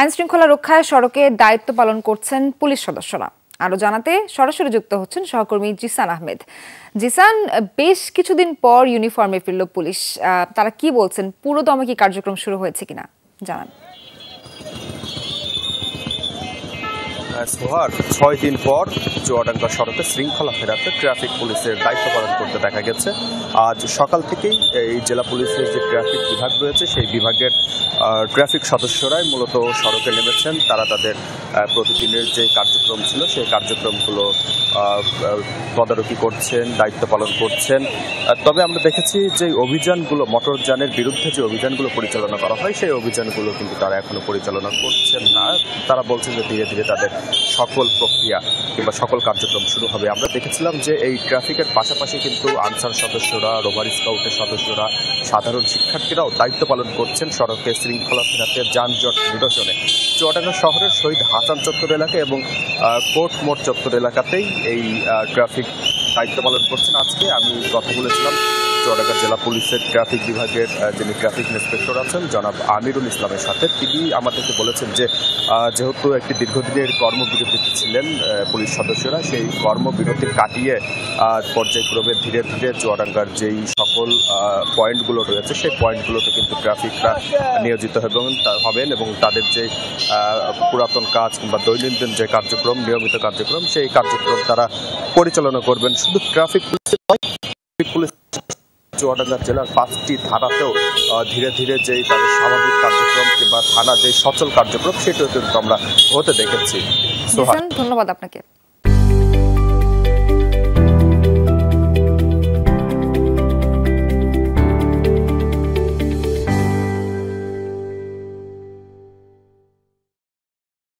আইন শৃঙ্খলা রক্ষায় সড়কে দায়িত্ব পালন করছেন পুলিশ সদস্যরা। আরো জানাতে সরাসরি যুক্ত হচ্ছেন সহকর্মী জিসান আহমেদ। জিসান, বেশ কিছুদিন পর ইউনিফর্মে ফিরল পুলিশ, তারা কি বলছেন? পুরো দমে কি কার্যক্রম শুরু হয়েছে কিনা জানান। সোহার 6 দিন পর চুয়াডাঙ্গা সড়কে শৃঙ্খলা ফেরাতে ট্রাফিক পুলিশের দায়িত্ব পালন করতে দেখা গেছে। আজ সকাল থেকেই এই জেলা পুলিশের যে ট্রাফিক বিভাগ রয়েছে সেই বিভাগের ট্রাফিক সদস্যরাই মূলত সড়কে নেমেছেন। তারা তাদের প্রতিদিনের যে কার্যক্রম ছিল সেই কার্যক্রমগুলো তদারকি করছেন, দায়িত্ব পালন করছেন। তবে আমরা দেখেছি যে অভিযানগুলো, মোটরযানের বিরুদ্ধে যে অভিযানগুলো পরিচালনা করা হয় সেই অভিযানগুলো কিন্তু তারা এখনো পরিচালনা করছেন না। তারা বলছেন যে ধীরে ধীরে তাদের সকল প্রক্রিয়া কিংবা সকল কার্যক্রম শুরু হবে। আমরা দেখেছিলাম যে এই ট্রাফিকের পাশাপাশি কিন্তু আনসার সদস্যরা, রোভার স্কাউটের সদস্যরা, সাধারণ শিক্ষার্থীরাও দায়িত্ব পালন করছেন সড়কে শৃঙ্খলা ফেরাতে, যানজট নিরসনে। চুয়াডাঙ্গা শহরের শহীদ হাসান চত্বর এলাকা এবং কোর্ট মোড় চত্বর এলাকাতেই এই ট্রাফিক দায়িত্ব পালন করছেন। আজকে আমি কথা বলেছিলাম চুয়াডাঙ্গা জেলা পুলিশের ট্রাফিক বিভাগের যিনি ট্রাফিক ইন্সপেক্টর আছেন জনাব আমিরুল ইসলামের সাথে। তিনি আমাদেরকে বলেছেন যে যেহেতু একটি দীর্ঘদিনের কর্মবিরতিতে ছিলেন পুলিশ সদস্যরা, সেই কর্মবিরতি কাটিয়ে পর্যায়ক্রমে ধীরে ধীরে চুয়াডাঙ্গার যেই সকল পয়েন্টগুলো রয়েছে সেই পয়েন্টগুলোতে কিন্তু ট্রাফিকরা নিয়োজিত হবেন এবং তাদের যে পুরাতন কাজ কিংবা দৈনন্দিন যে কার্যক্রম, নিয়মিত কার্যক্রম, সেই কার্যক্রম তারা পরিচালনা করবেন। শুধু ট্রাফিক পুলিশ চুয়াডাঙ্গা জেলার 5টি থানাতেও ধীরে ধীরে যেই তাদের স্বাভাবিক কার্যক্রম কিংবা থানা যে সচল কার্যক্রম সেটাও কিন্তু আমরা হতে দেখেছি। ধন্যবাদ আপনাকে।